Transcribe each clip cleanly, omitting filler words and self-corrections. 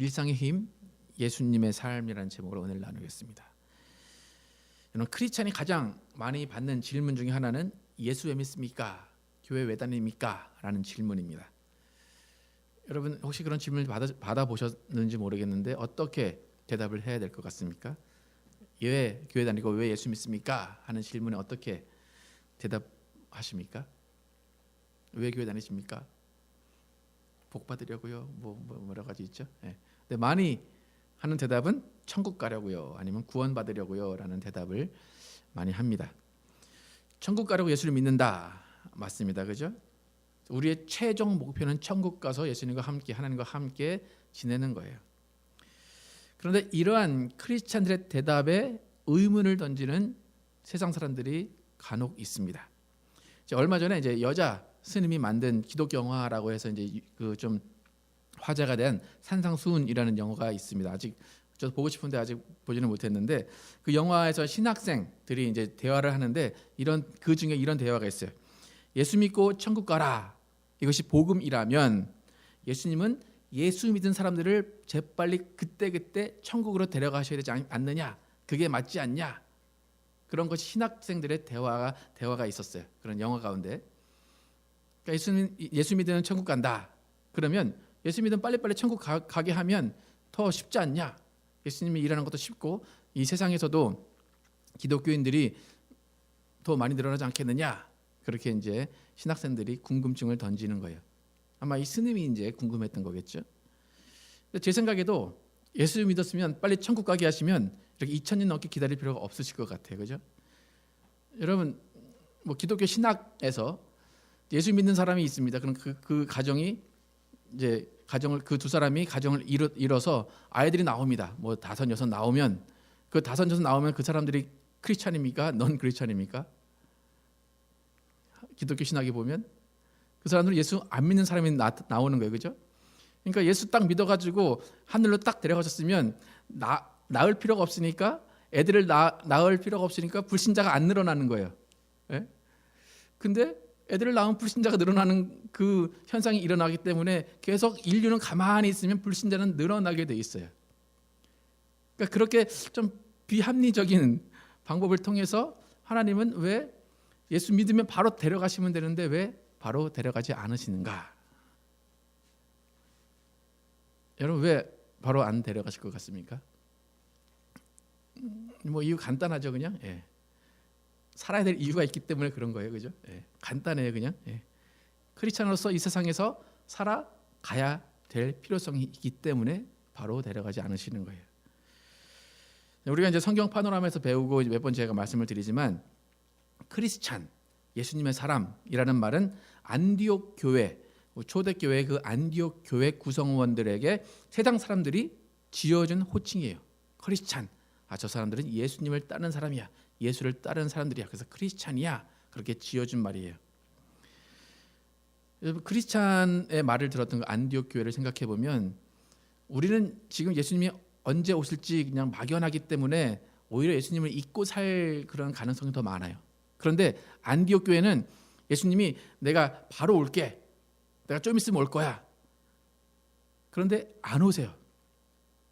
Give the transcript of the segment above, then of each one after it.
일상의 힘, 예수님의 삶이라는 제목으로 오늘 나누겠습니다. 여러분, 크리스찬이 가장 많이 받는 질문 중에 하나는 예수 왜 믿습니까? 교회 왜 다닙니까? 라는 질문입니다. 여러분 혹시 그런 질문을 받아보셨는지 모르겠는데 어떻게 대답을 해야 될 것 같습니까? 왜 교회 다니고 왜 예수 믿습니까? 하는 질문에 어떻게 대답하십니까? 왜 교회 다니십니까? 복 받으려고요. 뭐 여러 가지 있죠. 네. 근데 많이 하는 대답은 천국 가려고요, 아니면 구원 받으려고요 라는 대답을 많이 합니다. 천국 가려고 예수를 믿는다, 맞습니다. 그죠? 우리의 최종 목표는 천국 가서 예수님과 함께, 하나님과 함께 지내는 거예요. 그런데 이러한 크리스찬들의 대답에 의문을 던지는 세상 사람들이 간혹 있습니다. 얼마 전에 이제 여자 스님이 만든 기독교 영화라고 해서 이제 그 좀 화제가 된 산상수훈이라는 영화가 있습니다. 아직 저도 보고 싶은데 아직 보지는 못했는데, 그 영화에서 신학생들이 이제 대화를 하는데 그 중에 이런 대화가 있어요. 예수 믿고 천국 가라, 이것이 복음이라면 예수님은 예수 믿은 사람들을 재빨리 그때그때 천국으로 데려가셔야 되지 않느냐, 그게 맞지 않냐, 그런 것이 신학생들의 대화가 있었어요. 그런 영화 가운데. 그러니까 예수 믿으면 천국 간다. 그러면 예수 믿으면 빨리빨리 천국 가게 하면 더 쉽지 않냐? 예수님이 일하는 것도 쉽고 이 세상에서도 기독교인들이 더 많이 늘어나지 않겠느냐? 그렇게 이제 신학생들이 궁금증을 던지는 거예요. 아마 이 스님이 이제 궁금했던 거겠죠. 근데 제 생각에도 예수 믿었으면 빨리 천국 가게 하시면 이렇게 2000년 넘게 기다릴 필요가 없으실 것 같아요. 그죠? 여러분, 뭐 기독교 신학에서 예수 믿는 사람이 있습니다. 그럼 그 가정이 이제 그 두 사람이 가정을 이뤄서 아이들이 나옵니다. 뭐 5, 6 나오면 그 5, 6 나오면 그 사람들이 크리스찬입니까? 넌 크리스찬입니까? 기독교 신학에 보면 그 사람들은 예수 안 믿는 사람이 나오는 거예요. 그죠? 그러니까 예수 딱 믿어가지고 하늘로 딱 데려가셨으면 낳을 필요가 없으니까, 애들을 낳을 필요가 없으니까 불신자가 안 늘어나는 거예요. 예? 근데 애들을 낳으면 불신자가 늘어나는 그 현상이 일어나기 때문에 계속 인류는 가만히 있으면 불신자는 늘어나게 돼 있어요. 그러니까 그렇게 좀 비합리적인 방법을 통해서 하나님은 왜 예수 믿으면 바로 데려가시면 되는데 왜 바로 데려가지 않으시는가? 여러분, 왜 바로 안 데려가실 것 같습니까? 뭐 이유 간단하죠. 그냥 살아야 될 이유가 있기 때문에 그런 거예요. 그죠? 간단해요. 그냥 크리스찬으로서 이 세상에서 살아가야 될 필요성이 있기 때문에 바로 데려가지 않으시는 거예요. 우리가 이제 성경 파노라마에서 배우고 몇 번 제가 말씀을 드리지만, 크리스찬, 예수님의 사람이라는 말은 안디옥 교회, 초대교회 그 안디옥 교회 구성원들에게 세상 사람들이 지어준 호칭이에요. 크리스찬, 저 사람들은 예수님을 따르는 사람이야, 예수를 따르는 사람들이야, 그래서 크리스찬이야, 그렇게 지어준 말이에요. 여러분, 크리스찬의 말을 들었던 그 안디옥 교회를 생각해 보면, 우리는 지금 예수님이 언제 오실지 그냥 막연하기 때문에 오히려 예수님을 잊고 살 그런 가능성이 더 많아요. 그런데 안디옥 교회는 예수님이 내가 바로 올게, 내가 좀 있으면 올 거야, 그런데 안 오세요.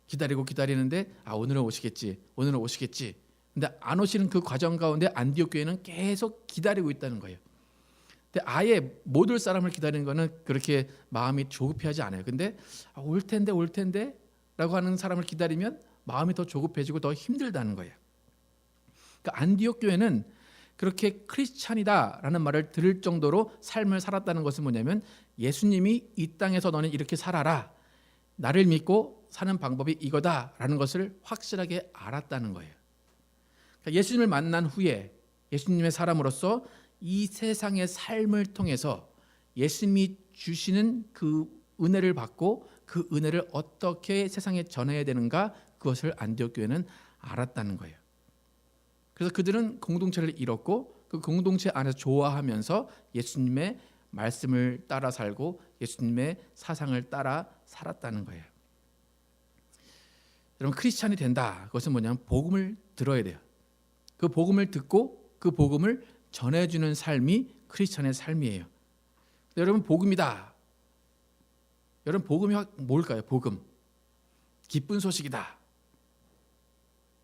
기다리는데 오늘은 오시겠지, 오늘은 오시겠지. 근데 안 오시는 그 과정 가운데 안디옥 교회는 계속 기다리고 있다는 거예요. 근데 아예 못 올 사람을 기다리는 거는 그렇게 마음이 조급해하지 않아요. 근데 올 텐데 라고 하는 사람을 기다리면 마음이 더 조급해지고 더 힘들다는 거예요. 그러니까 안디옥 교회는 그렇게 크리스찬이다라는 말을 들을 정도로 삶을 살았다는 것은 뭐냐면, 예수님이 이 땅에서 너는 이렇게 살아라, 나를 믿고 사는 방법이 이거다라는 것을 확실하게 알았다는 거예요. 그러니까 예수님을 만난 후에 예수님의 사람으로서 이 세상의 삶을 통해서 예수님이 주시는 그 은혜를 받고 그 은혜를 어떻게 세상에 전해야 되는가, 그것을 안디옥 교회는 알았다는 거예요. 그래서 그들은 공동체를 이뤘고 그 공동체 안에서 좋아하면서 예수님의 말씀을 따라 살고 예수님의 사상을 따라 살았다는 거예요. 여러분, 크리스찬이 된다, 그것은 뭐냐면 복음을 들어야 돼요. 그 복음을 듣고 그 복음을 전해주는 삶이 크리스찬의 삶이에요. 여러분, 복음이다. 여러분, 복음이 뭘까요? 복음. 기쁜 소식이다.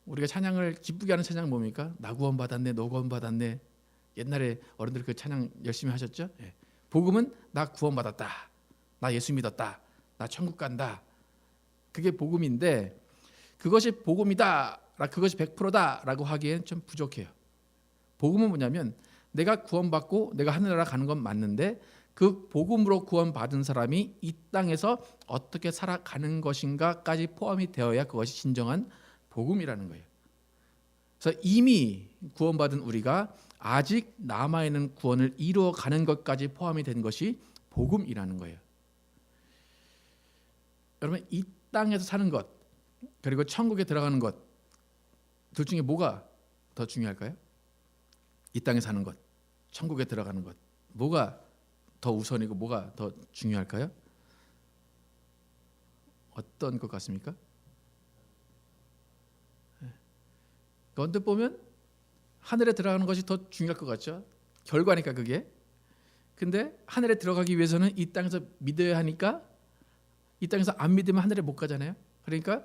우리가 찬양을 기쁘게 하는 찬양은 뭡니까? 나 구원받았네, 너 구원받았네. 옛날에 어른들 그 찬양 열심히 하셨죠? 예. 복음은 나 구원받았다, 나 예수 믿었다, 나 천국 간다. 그게 복음인데 그것이 복음이다, 그것이 100%다라고 하기엔 좀 부족해요. 복음은 뭐냐면 내가 구원받고 내가 하늘나라 가는 건 맞는데 그 복음으로 구원받은 사람이 이 땅에서 어떻게 살아가는 것인가까지 포함이 되어야 그것이 진정한 복음이라는 거예요. 그래서 이미 구원받은 우리가 아직 남아있는 구원을 이루어가는 것까지 포함이 된 것이 복음이라는 거예요. 여러분, 이 땅에서 사는 것 그리고 천국에 들어가는 것, 둘 중에 뭐가 더 중요할까요? 이 땅에 사는 것, 천국에 들어가는 것, 뭐가 더 우선이고 뭐가 더 중요할까요? 어떤 것 같습니까? 언뜻 보면 하늘에 들어가는 것이 더 중요할 것 같죠. 결과니까 그게. 근데 하늘에 들어가기 위해서는 이 땅에서 믿어야 하니까 이 땅에서 안 믿으면 하늘에 못 가잖아요. 그러니까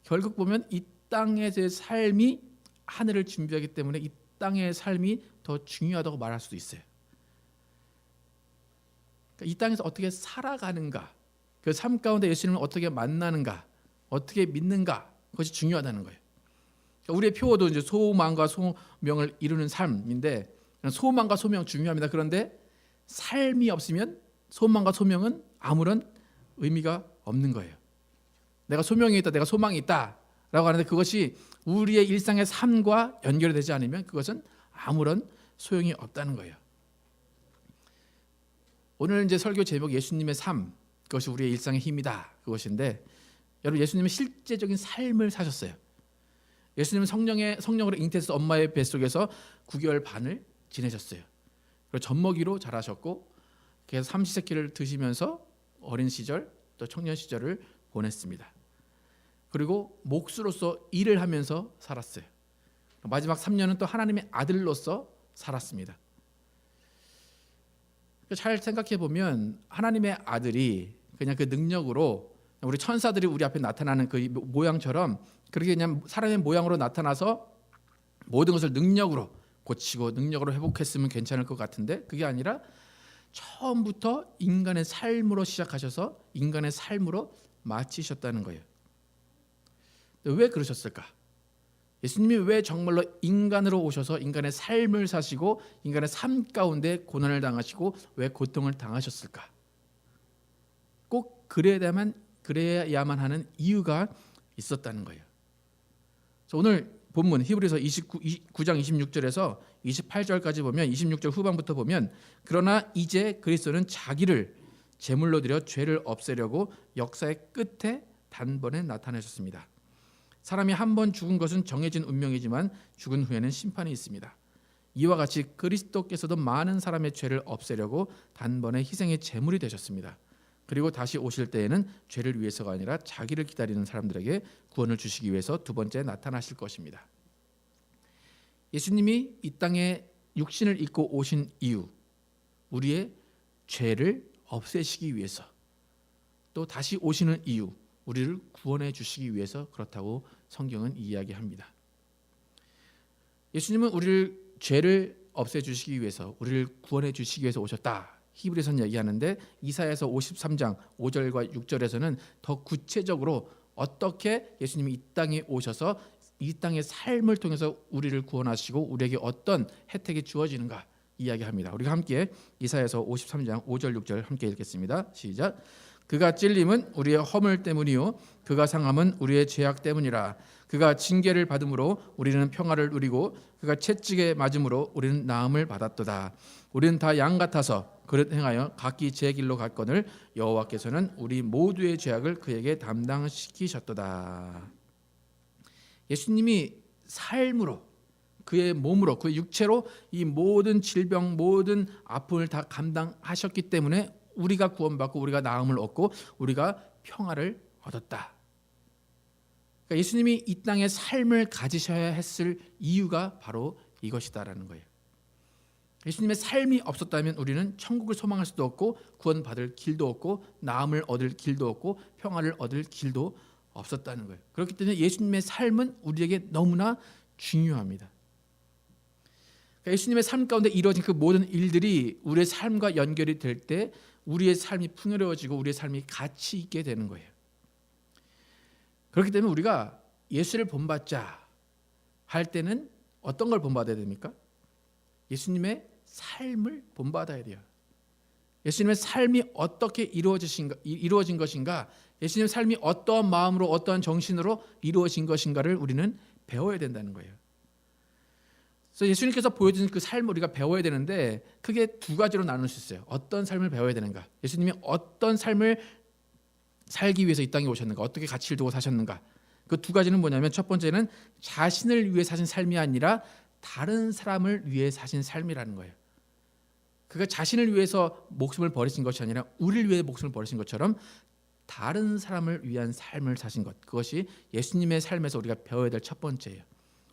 결국 보면 이 땅의 삶이 하늘을 준비하기 때문에 이 땅의 삶이 더 중요하다고 말할 수도 있어요. 그러니까 이 땅에서 어떻게 살아가는가, 그 삶 가운데 예수님을 어떻게 만나는가, 어떻게 믿는가, 그것이 중요하다는 거예요. 그러니까 우리의 표어도 이제 소망과 소명을 이루는 삶인데, 소망과 소명 중요합니다. 그런데 삶이 없으면 소망과 소명은 아무런 의미가 없는 거예요. 내가 소명이 있다, 내가 소망이 있다라고 하는데 그것이 우리의 일상의 삶과 연결이 되지 않으면 그것은 아무런 소용이 없다는 거예요. 오늘 이제 설교 제목 예수님의 삶, 그것이 우리의 일상의 힘이다, 그것인데 여러분, 예수님은 실제적인 삶을 사셨어요. 예수님은 성령으로 잉태해서 엄마의 뱃속에서 9개월 반을 지내셨어요. 그리고 젖먹이로 자라셨고, 그래서 삼시세끼를 드시면서 어린 시절 또 청년 시절을 보냈습니다. 그리고 목수로서 일을 하면서 살았어요. 마지막 3년은 또 하나님의 아들로서 살았습니다. 잘 생각해 보면 하나님의 아들이 그냥 그 능력으로 우리 천사들이 우리 앞에 나타나는 그 모양처럼 그렇게 그냥 사람의 모양으로 나타나서 모든 것을 능력으로 고치고 능력으로 회복했으면 괜찮을 것 같은데 그게 아니라 처음부터 인간의 삶으로 시작하셔서 인간의 삶으로 마치셨다는 거예요. 왜 그러셨을까? 예수님이 왜 정말로 인간으로 오셔서 인간의 삶을 사시고 인간의 삶 가운데 고난을 당하시고 왜 고통을 당하셨을까? 꼭 그래야만 하는 이유가 있었다는 거예요. 그래서 오늘 본문 히브리서 9장 26절에서 28절까지 보면 26절 후반부터 보면 그러나 이제 그리스도는 자기를 제물로 드려 죄를 없애려고 역사의 끝에 단번에 나타나셨습니다. 사람이 한 번 죽은 것은 정해진 운명이지만 죽은 후에는 심판이 있습니다. 이와 같이 그리스도께서도 많은 사람의 죄를 없애려고 단번에 희생의 제물이 되셨습니다. 그리고 다시 오실 때에는 죄를 위해서가 아니라 자기를 기다리는 사람들에게 구원을 주시기 위해서 두 번째 나타나실 것입니다. 예수님이 이 땅에 육신을 입고 오신 이유, 우리의 죄를 없애시기 위해서, 또 다시 오시는 이유, 우리를 구원해 주시기 위해서 그렇다고 성경은 이야기합니다. 예수님은 우리를 죄를 없애 주시기 위해서, 우리를 구원해 주시기 위해서 오셨다. 히브리서는 얘기하는데 이사야서 53장 5절과 6절에서는 더 구체적으로 어떻게 예수님이 이 땅에 오셔서 이 땅의 삶을 통해서 우리를 구원하시고 우리에게 어떤 혜택이 주어지는가 이야기합니다. 우리가 함께 이사야서 53장 5절 6절 함께 읽겠습니다. 시작. 그가 찔림은 우리의 허물 때문이요 그가 상함은 우리의 죄악 때문이라. 그가 징계를 받음으로 우리는 평화를 누리고 그가 채찍에 맞음으로 우리는 나음을 받았도다. 우리는 다 양 같아서 그릇 행하여 각기 제 길로 갔거늘 여호와께서는 우리 모두의 죄악을 그에게 담당시키셨도다. 예수님이 삶으로 그의 몸으로 그의 육체로 이 모든 질병 모든 아픔을 다 감당하셨기 때문에 우리가 구원받고 우리가 나음을 얻고 우리가 평화를 얻었다. 그러니까 예수님이 이 땅에 삶을 가지셔야 했을 이유가 바로 이것이다라는 거예요. 예수님의 삶이 없었다면 우리는 천국을 소망할 수도 없고 구원받을 길도 없고 나음을 얻을 길도 없고 평화를 얻을 길도 없었다는 거예요. 그렇기 때문에 예수님의 삶은 우리에게 너무나 중요합니다. 그러니까 예수님의 삶 가운데 이루어진 그 모든 일들이 우리의 삶과 연결이 될 때 우리의 삶이 풍요로워지고 우리의 삶이 가치 있게 되는 거예요. 그렇기 때문에 우리가 예수를 본받자 할 때는 어떤 걸 본받아야 됩니까? 예수님의 삶을 본받아야 돼요. 예수님의 삶이 어떻게 이루어진 것인가, 예수님의 삶이 어떠한 마음으로 어떠한 정신으로 이루어진 것인가를 우리는 배워야 된다는 거예요. 그래서 예수님께서 보여준 그 삶을 우리가 배워야 되는데 크게 두 가지로 나눌 수 있어요. 어떤 삶을 배워야 되는가, 예수님이 어떤 삶을 살기 위해서 이 땅에 오셨는가, 어떻게 가치를 두고 사셨는가. 그 두 가지는 뭐냐면 첫 번째는 자신을 위해 사신 삶이 아니라 다른 사람을 위해 사신 삶이라는 거예요. 그가 자신을 위해서 목숨을 버리신 것이 아니라 우리를 위해 목숨을 버리신 것처럼 다른 사람을 위한 삶을 사신 것, 그것이 예수님의 삶에서 우리가 배워야 될 첫 번째예요.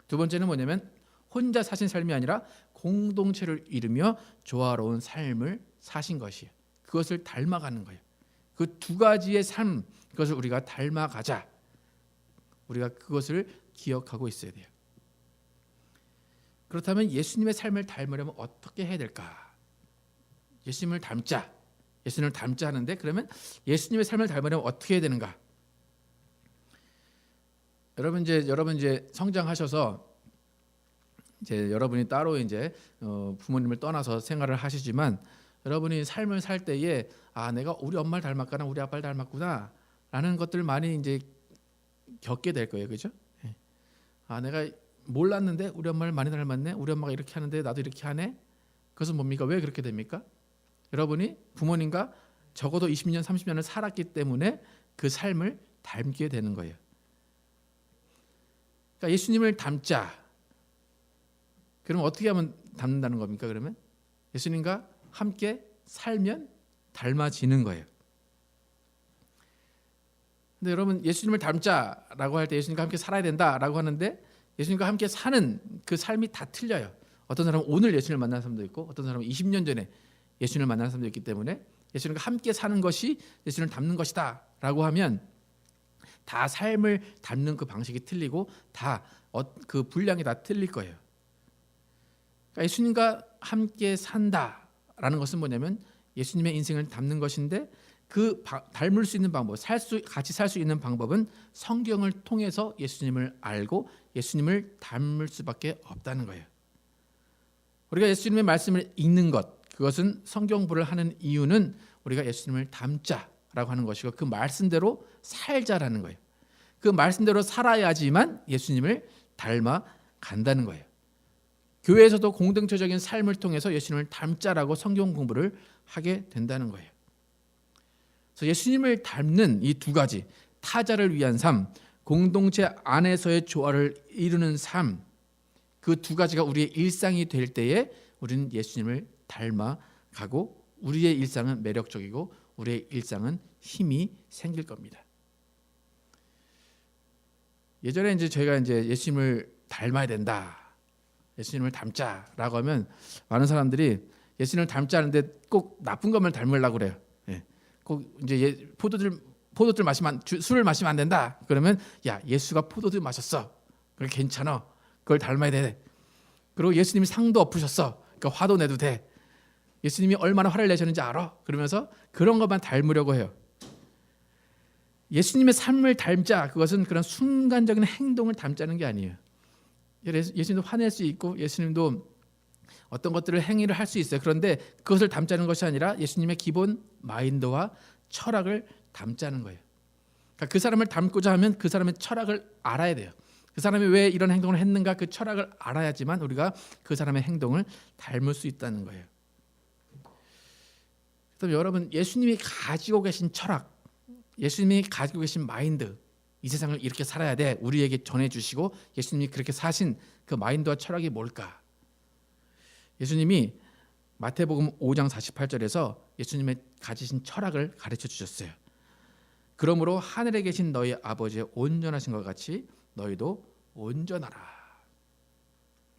두 번째는 뭐냐면 혼자 사신 삶이 아니라 공동체를 이루며 조화로운 삶을 사신 것이에요. 그것을 닮아가는 거예요. 그 두 가지의 삶, 그것을 우리가 닮아가자. 우리가 그것을 기억하고 있어야 돼요. 그렇다면 예수님의 삶을 닮으려면 어떻게 해야 될까? 예수님을 닮자. 예수님을 닮자 하는데 그러면 예수님의 삶을 닮으려면 어떻게 해야 되는가? 여러분 이제 성장하셔서 이제 여러분이 따로 이제 부모님을 떠나서 생활을 하시지만 여러분이 삶을 살 때에 내가 우리 엄마를 닮았거나 우리 아빠를 닮았구나라는 것들 많이 이제 겪게 될 거예요, 그죠? 내가 몰랐는데 우리 엄마를 많이 닮았네. 우리 엄마가 이렇게 하는데 나도 이렇게 하네. 그것은 뭡니까? 왜 그렇게 됩니까? 여러분이 부모님과 적어도 20년, 30년을 살았기 때문에 그 삶을 닮게 되는 거예요. 그러니까 예수님을 닮자. 그럼 어떻게 하면 닮는다는 겁니까? 그러면 예수님과 함께 살면 닮아지는 거예요. 근데 여러분 예수님을 닮자라고 할 때 예수님과 함께 살아야 된다라고 하는데 예수님과 함께 사는 그 삶이 다 틀려요. 어떤 사람은 오늘 예수님을 만난 사람도 있고 어떤 사람은 20년 전에 예수님을 만난 사람도 있기 때문에 예수님과 함께 사는 것이 예수님을 닮는 것이다 라고 하면 다 삶을 닮는 그 방식이 틀리고 다 그 분량이 다 틀릴 거예요. 그러니까 예수님과 함께 산다라는 것은 뭐냐면 예수님의 인생을 닮는 것인데 그 닮을 수 있는 방법, 같이 살 수 있는 방법은 성경을 통해서 예수님을 알고 예수님을 닮을 수밖에 없다는 거예요. 우리가 예수님의 말씀을 읽는 것, 그것은 성경 공부를 하는 이유는 우리가 예수님을 닮자라고 하는 것이고 그 말씀대로 살자라는 거예요. 그 말씀대로 살아야지만 예수님을 닮아 간다는 거예요. 교회에서도 공동체적인 삶을 통해서 예수님을 닮자라고 성경 공부를 하게 된다는 거예요. 그래서 예수님을 닮는 이 두 가지, 타자를 위한 삶, 공동체 안에서의 조화를 이루는 삶, 그 두 가지가 우리의 일상이 될 때에 우리는 예수님을 닮아가고 우리의 일상은 매력적이고 우리의 일상은 힘이 생길 겁니다. 예전에 이제 저희가 이제 예수님을 닮아야 된다, 예수님을 닮자라고 하면 많은 사람들이 예수님을 닮자는데 꼭 나쁜 것만 닮으려고 그래요. 꼭 이제 포도주 마시면 술을 마시면 안 된다. 그러면 야 예수가 포도주 마셨어. 그래 괜찮아. 그걸 닮아야 돼. 그리고 예수님이 상도 엎으셨어. 그러니까 화도 내도 돼. 예수님이 얼마나 화를 내셨는지 알아. 그러면서 그런 것만 닮으려고 해요. 예수님의 삶을 닮자. 그것은 그런 순간적인 행동을 닮자는 게 아니에요. 예수님도 화낼 수 있고 예수님도 어떤 것들을 행위를 할 수 있어요. 그런데 그것을 닮자는 것이 아니라 예수님의 기본 마인드와 철학을 닮자는 거예요. 그러니까 그 사람을 닮고자 하면 그 사람의 철학을 알아야 돼요. 그 사람이 왜 이런 행동을 했는가 그 철학을 알아야지만 우리가 그 사람의 행동을 닮을 수 있다는 거예요. 그럼 여러분 예수님이 가지고 계신 철학, 예수님이 가지고 계신 마인드, 이 세상을 이렇게 살아야 돼 우리에게 전해주시고 예수님이 그렇게 사신 그 마인드와 철학이 뭘까? 예수님이 마태복음 5장 48절에서 예수님의 가지신 철학을 가르쳐 주셨어요. 그러므로 하늘에 계신 너희 아버지의 온전하신 것 같이 너희도 온전하라.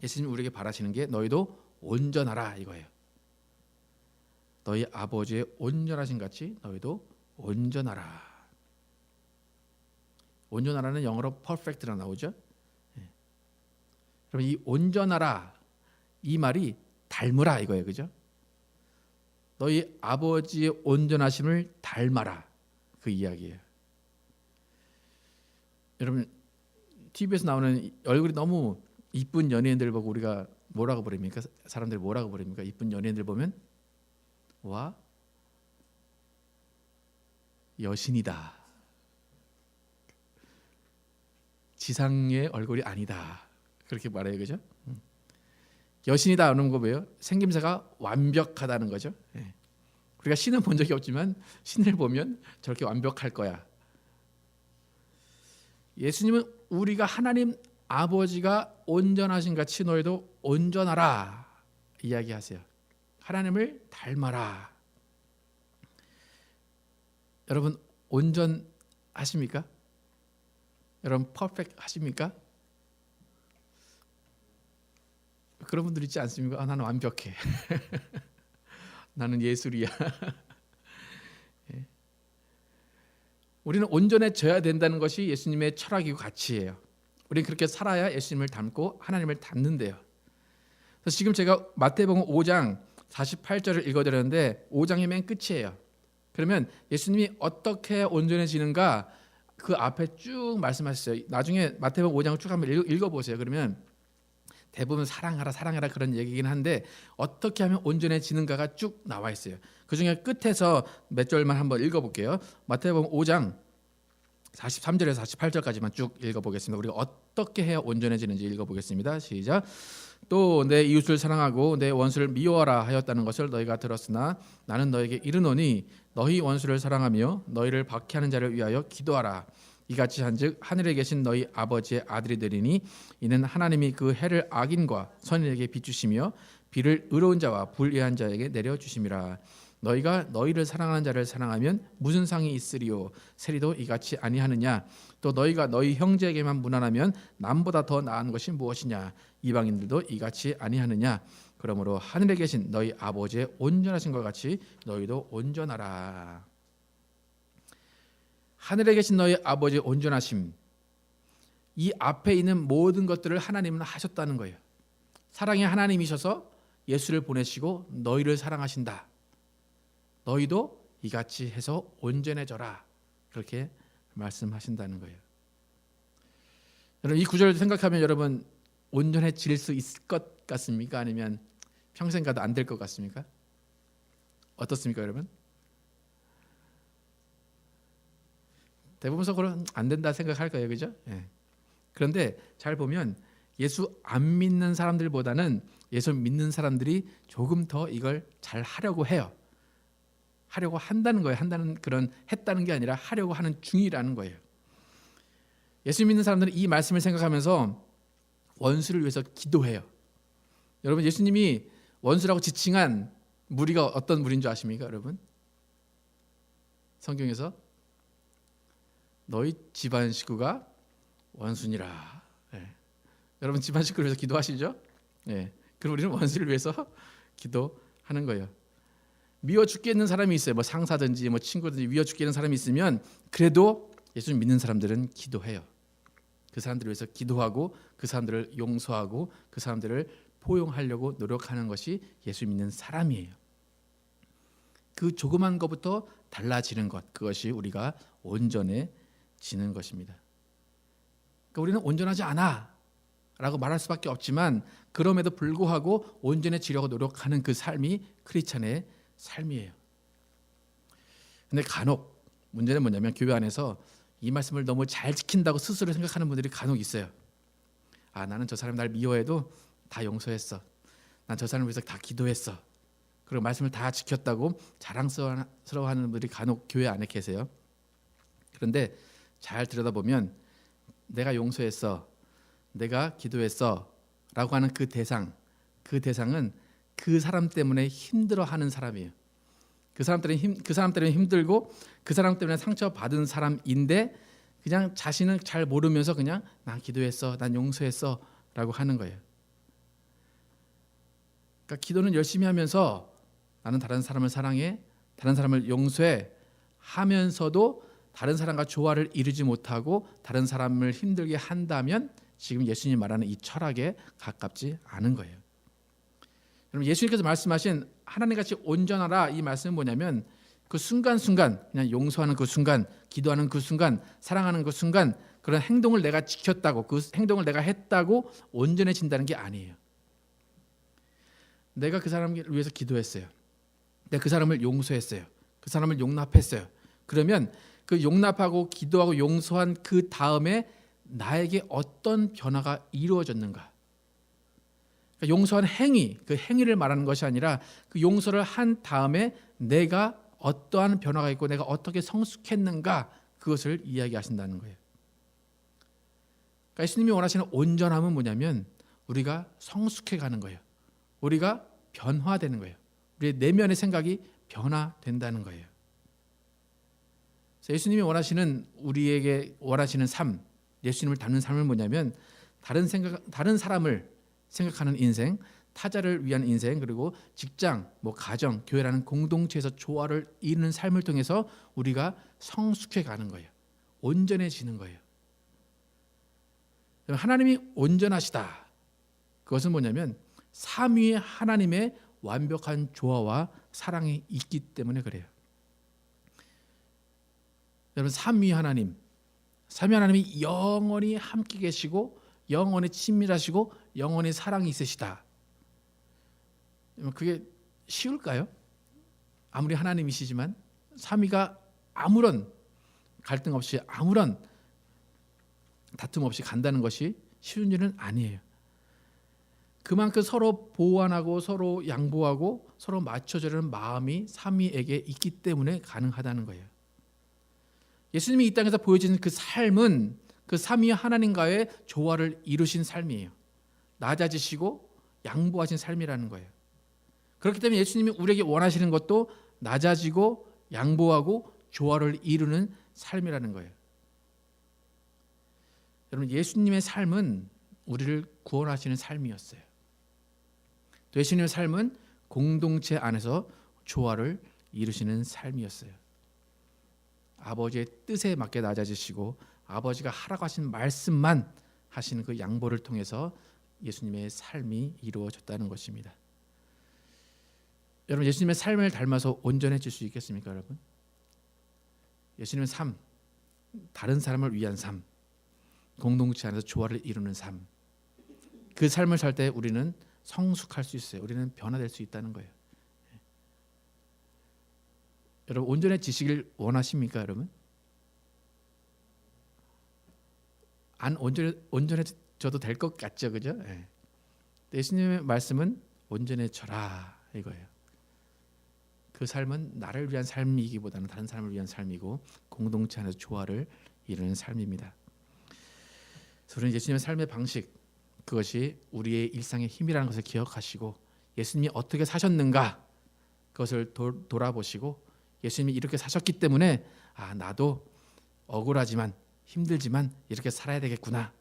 예수님이 우리에게 바라시는 게 너희도 온전하라 이거예요. 너희 아버지의 온전하신 같이 너희도 온전하라. 온전하라는 영어로 perfect라 나오죠. 그럼 이 온전하라 이 말이 닮으라 이거예요, 그죠? 너희 아버지의 온전하심을 닮아라 그 이야기예요. 여러분 TV에서 나오는 얼굴이 너무 이쁜 연예인들 보고 우리가 뭐라고 부릅니까? 사람들이 뭐라고 부릅니까? 이쁜 연예인들 보면 와 여신이다. 지상의 얼굴이 아니다. 그렇게 말해요, 그죠? 여신이다 하는 거 뭐예요? 생김새가 완벽하다는 거죠. 우리가 신은 본 적이 없지만 신을 보면 저렇게 완벽할 거야. 예수님은 우리가 하나님 아버지가 온전하신 같이 너희도 온전하라 이야기하세요. 하나님을 닮아라. 여러분 온전하십니까? 여러분 퍼펙트 하십니까? 그런 분들 있지 않습니까? 나는 완벽해. 나는 예술이야. 우리는 온전해져야 된다는 것이 예수님의 철학이고 가치예요. 우리는 그렇게 살아야 예수님을 닮고 하나님을 닮는데요. 그래서 지금 제가 마태복음 5장 48절을 읽어드렸는데 5장의 맨 끝이에요. 그러면 예수님이 어떻게 온전해지는가 그 앞에 쭉 말씀하셨어요. 나중에 마태복음 5장을 쭉 한번 읽어보세요. 그러면 대부분 사랑하라 그런 얘기긴 한데 어떻게 하면 온전해지는가가 쭉 나와 있어요. 그중에 끝에서 몇 절만 한번 읽어볼게요. 마태복음 5장 43절에서 48절까지만 쭉 읽어보겠습니다. 우리가 어떻게 해야 온전해지는지 읽어보겠습니다. 시작. 또 내 이웃을 사랑하고 내 원수를 미워하라 하였다는 것을 너희가 들었으나 나는 너에게 이르노니 너희 원수를 사랑하며 너희를 박해하는 자를 위하여 기도하라. 이같이 한즉 하늘에 계신 너희 아버지의 아들이 되리니 이는 하나님이 그 해를 악인과 선인에게 비추시며 비를 의로운 자와 불의한 자에게 내려 주심이라. 너희가 너희를 사랑하는 자를 사랑하면 무슨 상이 있으리요? 세리도 이같이 아니하느냐? 또 너희가 너희 형제에게만 무난하면 남보다 더 나은 것이 무엇이냐? 이방인들도 이같이 아니하느냐? 그러므로 하늘에 계신 너희 아버지의 온전하신 것 같이 너희도 온전하라. 하늘에 계신 너희 아버지의 온전하심, 이 앞에 있는 모든 것들을 하나님은 하셨다는 거예요. 사랑의 하나님이셔서 예수를 보내시고 너희를 사랑하신다. 너희도 이같이 해서 온전해져라. 그렇게 말씀하신다는 거예요. 여러분 이 구절을 생각하면 여러분 온전해질 수 있을 것 같습니까? 아니면 평생 가도 안 될 것 같습니까? 어떻습니까, 여러분? 대부분적으로는 안 된다 생각할 거예요, 그죠? 그런데 잘 보면 예수 안 믿는 사람들보다는 예수 믿는 사람들이 조금 더 이걸 잘 하려고 해요. 하려고 한다는 거예요. 했다는 게 아니라 하려고 하는 중이라는 거예요. 예수 믿는 사람들은 이 말씀을 생각하면서 원수를 위해서 기도해요. 여러분 예수님이 원수라고 지칭한 무리가 어떤 무리인 줄 아십니까, 여러분? 성경에서 너희 집안 식구가 원수니라. 여러분 집안 식구를 위해서 기도하시죠? 그럼 우리는 원수를 위해서 기도하는 거예요. 미워 죽겠는 사람이 있어요. 뭐 상사든지 뭐 친구든지 미워 죽겠는 사람이 있으면 그래도 예수 믿는 사람들은 기도해요. 그 사람들을 위해서 기도하고 그 사람들을 용서하고 그 사람들을 포용하려고 노력하는 것이 예수 믿는 사람이에요. 그 조그만 것부터 달라지는 것, 그것이 우리가 온전해지는 것입니다. 그러니까 우리는 온전하지 않아 라고 말할 수밖에 없지만 그럼에도 불구하고 온전해지려고 노력하는 그 삶이 크리스찬의 삶이에요. 근데 간혹 문제는 뭐냐면 교회 안에서 이 말씀을 너무 잘 지킨다고 스스로 생각하는 분들이 간혹 있어요. 아, 나는 저 사람 날 미워해도 다 용서했어. 난 저 사람을 위해서 다 기도했어. 그리고 말씀을 다 지켰다고 자랑스러워하는 분들이 간혹 교회 안에 계세요. 그런데 잘 들여다보면 내가 용서했어, 내가 기도했어 라고 하는 그 대상은 그 사람 때문에 힘들어하는 사람이에요. 그 사람 때문에 힘들고 그 사람 때문에 상처받은 사람인데 그냥 자신은 잘 모르면서 그냥 난 기도했어, 난 용서했어 라고 하는 거예요. 그러니까 기도는 열심히 하면서 나는 다른 사람을 사랑해, 다른 사람을 용서해 하면서도 다른 사람과 조화를 이루지 못하고 다른 사람을 힘들게 한다면 지금 예수님이 말하는 이 철학에 가깝지 않은 거예요. 여러분, 예수님께서 말씀하신 하나님같이 온전하라, 이 말씀은 뭐냐면 그 순간순간, 그냥 용서하는 그 순간, 기도하는 그 순간, 사랑하는 그 순간, 그런 행동을 내가 지켰다고, 그 행동을 내가 했다고 온전해진다는 게 아니에요. 내가 그 사람을 위해서 기도했어요. 내가 그 사람을 용서했어요. 그 사람을 용납했어요. 그러면 그 용납하고 기도하고 용서한 그 다음에 나에게 어떤 변화가 이루어졌는가? 그러니까 용서한 행위, 그 행위를 말하는 것이 아니라 그 용서를 한 다음에 내가 어떠한 변화가 있고 내가 어떻게 성숙했는가, 그것을 이야기하신다는 거예요. 그러니까 예수님이 원하시는 온전함은 뭐냐면 우리가 성숙해가는 거예요. 우리가 변화되는 거예요. 우리의 내면의 생각이 변화된다는 거예요. 그래서 예수님이 원하시는, 우리에게 원하시는 삶, 예수님을 닮는 삶은 뭐냐면 다른 사람을 생각하는 인생, 타자를 위한 인생, 그리고 직장, 가정, 교회라는 공동체에서 조화를 이루는 삶을 통해서 우리가 성숙해 가는 거예요. 온전해지는 거예요. 하나님이 온전하시다. 그것은 뭐냐면 삼위의 하나님의 완벽한 조화와 사랑이 있기 때문에 그래요. 여러분, 삼위 하나님이 영원히 함께 계시고 영원히 친밀하시고 영원히 사랑이 있으시다. 그게 쉬울까요? 아무리 하나님이시지만 삼위가 아무런 갈등 없이, 아무런 다툼 없이 간다는 것이 쉬운 일은 아니에요. 그만큼 서로 보완하고 서로 양보하고 서로 맞춰주려는 마음이 삼위에게 있기 때문에 가능하다는 거예요. 예수님이 이 땅에서 보여주는 그 삶은 그 삼위 하나님과의 조화를 이루신 삶이에요. 낮아지시고 양보하신 삶이라는 거예요. 그렇기 때문에 예수님이 우리에게 원하시는 것도 낮아지고 양보하고 조화를 이루는 삶이라는 거예요. 여러분, 예수님의 삶은 우리를 구원하시는 삶이었어요. 또 예수님의 삶은 공동체 안에서 조화를 이루시는 삶이었어요. 아버지의 뜻에 맞게 낮아지시고 아버지가 하라고 하신 말씀만 하시는 그 양보를 통해서 예수님의 삶이 이루어졌다는 것입니다. 여러분, 예수님의 삶을 닮아서 온전해질 수 있겠습니까, 여러분? 예수님의 삶, 다른 사람을 위한 삶, 공동체 안에서 조화를 이루는 삶, 그 삶을 살 때 우리는 성숙할 수 있어요. 우리는 변화될 수 있다는 거예요. 여러분, 온전해지시길 원하십니까, 여러분? 안 온전해져도 될 것 같죠, 그죠? 예수님의 말씀은 온전해져라, 이거예요. 그 삶은 나를 위한 삶이기보다는 다른 사람을 위한 삶이고 공동체 안에서 조화를 이루는 삶입니다. 그래서 우리는 예수님의 삶의 방식, 그것이 우리의 일상의 힘이라는 것을 기억하시고 예수님이 어떻게 사셨는가, 그것을 돌아보시고 예수님이 이렇게 사셨기 때문에 나도 억울하지만 힘들지만 이렇게 살아야 되겠구나,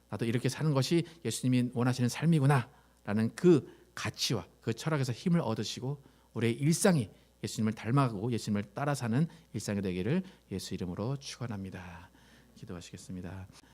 나도 이렇게 사는 것이 예수님이 원하시는 삶이구나 라는 그 가치와 그 철학에서 힘을 얻으시고 우리의 일상이 예수님을 닮아가고 예수님을 따라 사는 일상이 되기를 예수 이름으로 축원합니다. 기도하시겠습니다.